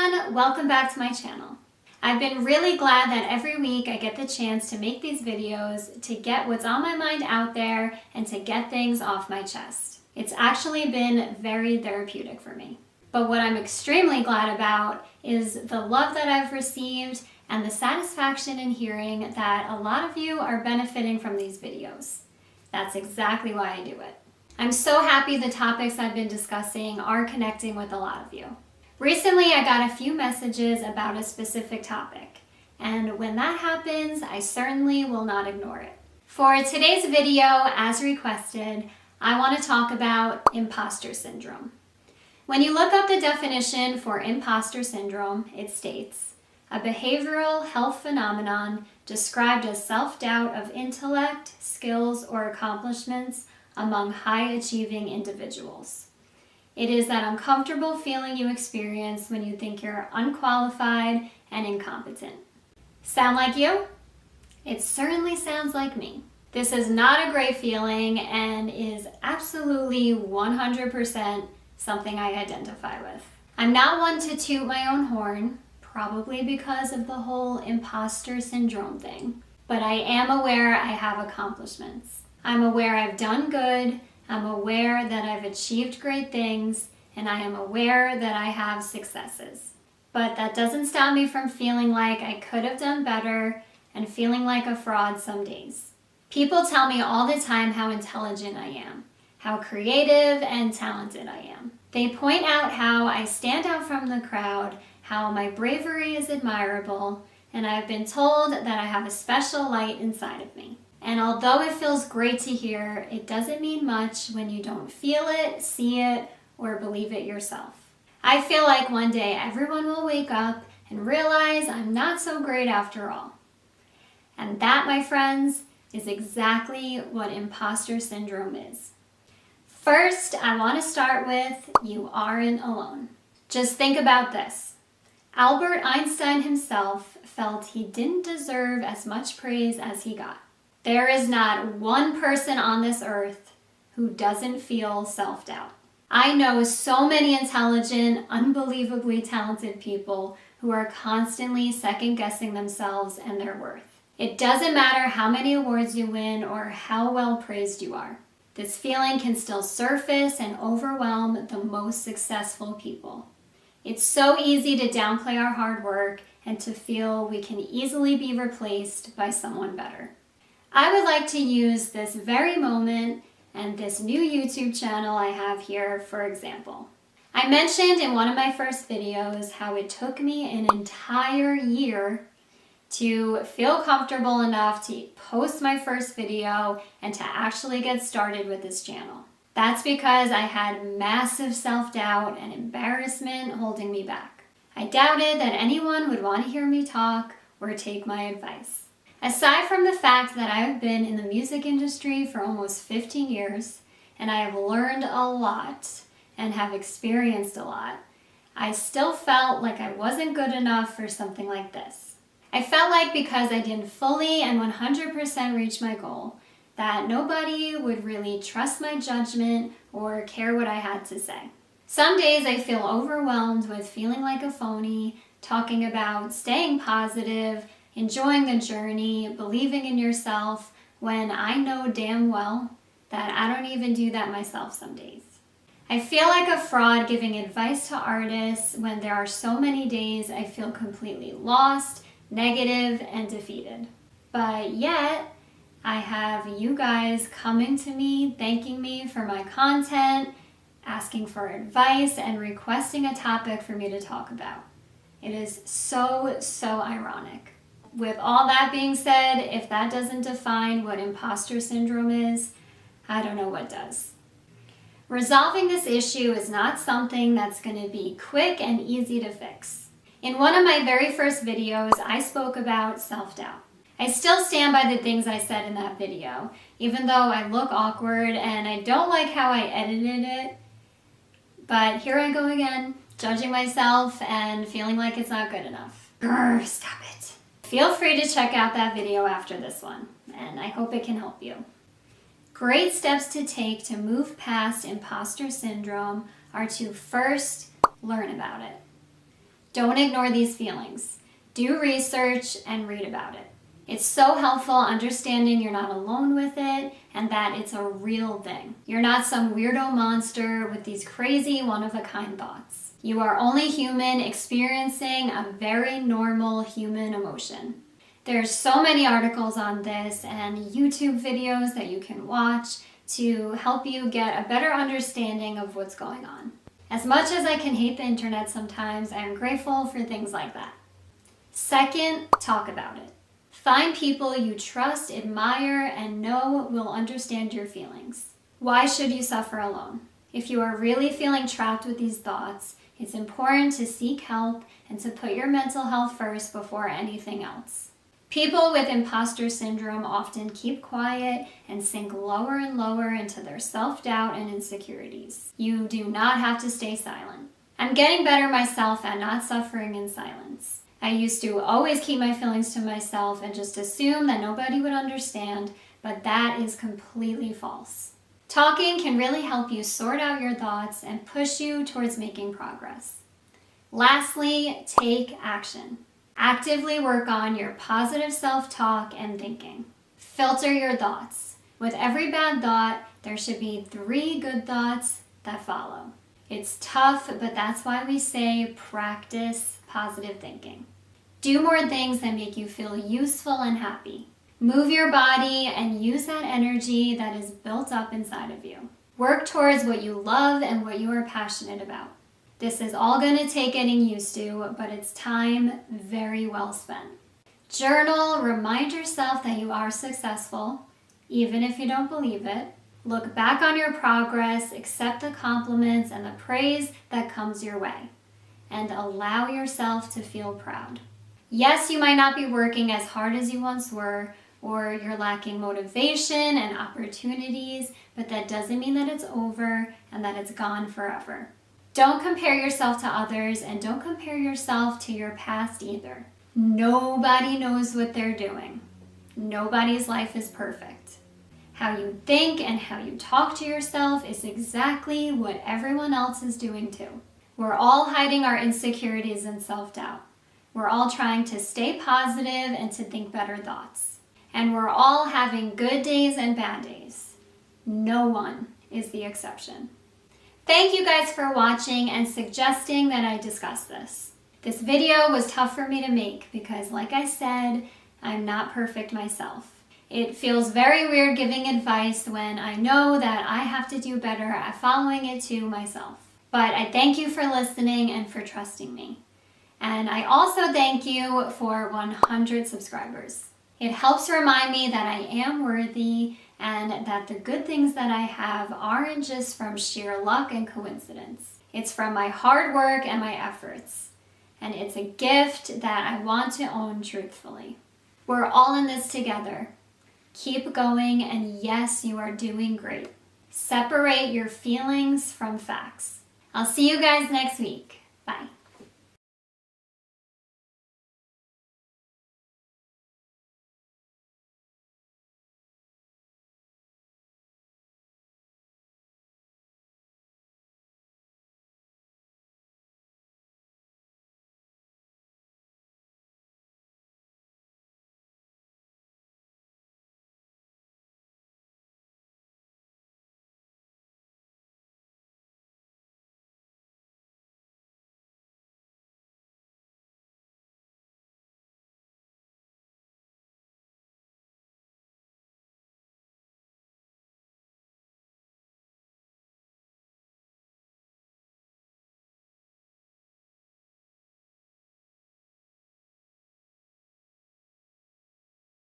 everyone, welcome back to my channel. I've been really glad that every week I get the chance to make these videos to get what's on my mind out there and to get things off my chest. It's actually been very therapeutic for me. But what I'm extremely glad about is the love that I've received and the satisfaction in hearing that a lot of you are benefiting from these videos. That's exactly why I do it. I'm so happy the topics I've been discussing are connecting with a lot of you. Recently, I got a few messages about a specific topic, and when that happens, I certainly will not ignore it. For today's video, as requested, I want to talk about imposter syndrome. When you look up the definition for imposter syndrome, it states, a behavioral health phenomenon described as self-doubt of intellect, skills, or accomplishments among high-achieving individuals. It is that uncomfortable feeling you experience when you think you're unqualified and incompetent. Sound like you? It certainly sounds like me. This is not a great feeling and is absolutely 100% something I identify with. I'm not one to toot my own horn, probably because of the whole imposter syndrome thing, but I am aware I have accomplishments. I'm aware I've done good. I'm aware that I've achieved great things, and I am aware that I have successes. But that doesn't stop me from feeling like I could have done better and feeling like a fraud some days. People tell me all the time how intelligent I am, how creative and talented I am. They point out how I stand out from the crowd, how my bravery is admirable, and I've been told that I have a special light inside of me. And although it feels great to hear, it doesn't mean much when you don't feel it, see it, or believe it yourself. I feel like one day everyone will wake up and realize I'm not so great after all. And that, my friends, is exactly what imposter syndrome is. First, I want to start with, you aren't alone. Just think about this. Albert Einstein himself felt he didn't deserve as much praise as he got. There is not one person on this earth who doesn't feel self-doubt. I know so many intelligent, unbelievably talented people who are constantly second-guessing themselves and their worth. It doesn't matter how many awards you win or how well praised you are. This feeling can still surface and overwhelm the most successful people. It's so easy to downplay our hard work and to feel we can easily be replaced by someone better. I would like to use this very moment and this new YouTube channel I have here for example. I mentioned in one of my first videos how it took me an entire year to feel comfortable enough to post my first video and to actually get started with this channel. That's because I had massive self-doubt and embarrassment holding me back. I doubted that anyone would want to hear me talk or take my advice. Aside from the fact that I've been in the music industry for almost 15 years and I have learned a lot and have experienced a lot, I still felt like I wasn't good enough for something like this. I felt like because I didn't fully and 100% reach my goal, that nobody would really trust my judgment or care what I had to say. Some days I feel overwhelmed with feeling like a phony, talking about staying positive, enjoying the journey, believing in yourself, when I know damn well that I don't even do that myself some days. I feel like a fraud giving advice to artists when there are so many days I feel completely lost, negative, and defeated. But yet, I have you guys coming to me, thanking me for my content, asking for advice, and requesting a topic for me to talk about. It is so ironic. With all that being said, if that doesn't define what imposter syndrome is, I don't know what does. Resolving this issue is not something that's going to be quick and easy to fix. In one of my very first videos, I spoke about self-doubt. I still stand by the things I said in that video, even though I look awkward and I don't like how I edited it. But here I go again, judging myself and feeling like it's not good enough. Grr, stop it. Feel free to check out that video after this one, and I hope it can help you. Great steps to take to move past imposter syndrome are to first learn about it. Don't ignore these feelings. Do research and read about it. It's so helpful understanding you're not alone with it and that it's a real thing. You're not some weirdo monster with these crazy one-of-a-kind thoughts. You are only human experiencing a very normal human emotion. There's so many articles on this and YouTube videos that you can watch to help you get a better understanding of what's going on. As much as I can hate the internet sometimes, I am grateful for things like that. Second, talk about it. Find people you trust, admire, and know will understand your feelings. Why should you suffer alone? If you are really feeling trapped with these thoughts, it's important to seek help and to put your mental health first before anything else. People with imposter syndrome often keep quiet and sink lower and lower into their self-doubt and insecurities. You do not have to stay silent. I'm getting better myself at not suffering in silence. I used to always keep my feelings to myself and just assume that nobody would understand, but that is completely false. Talking can really help you sort out your thoughts and push you towards making progress. Lastly, take action. Actively work on your positive self-talk and thinking. Filter your thoughts. With every bad thought, there should be 3 good thoughts that follow. It's tough, but that's why we say practice positive thinking. Do more things that make you feel useful and happy. Move your body and use that energy that is built up inside of you. Work towards what you love and what you are passionate about. This is all going to take getting used to, but it's time very well spent. Journal, remind yourself that you are successful, even if you don't believe it. Look back on your progress, accept the compliments and the praise that comes your way, and allow yourself to feel proud. Yes, you might not be working as hard as you once were, or you're lacking motivation and opportunities, but that doesn't mean that it's over and that it's gone forever. Don't compare yourself to others and don't compare yourself to your past either. Nobody knows what they're doing. Nobody's life is perfect. How you think and how you talk to yourself is exactly what everyone else is doing too. We're all hiding our insecurities and self-doubt. We're all trying to stay positive and to think better thoughts. And we're all having good days and bad days. No one is the exception. Thank you guys for watching and suggesting that I discuss this. This video was tough for me to make because, like I said, I'm not perfect myself. It feels very weird giving advice when I know that I have to do better at following it to myself. But I thank you for listening and for trusting me. And I also thank you for 100 subscribers. It helps remind me that I am worthy and that the good things that I have aren't just from sheer luck and coincidence. It's from my hard work and my efforts. And it's a gift that I want to own truthfully. We're all in this together. Keep going, and yes, you are doing great. Separate your feelings from facts. I'll see you guys next week.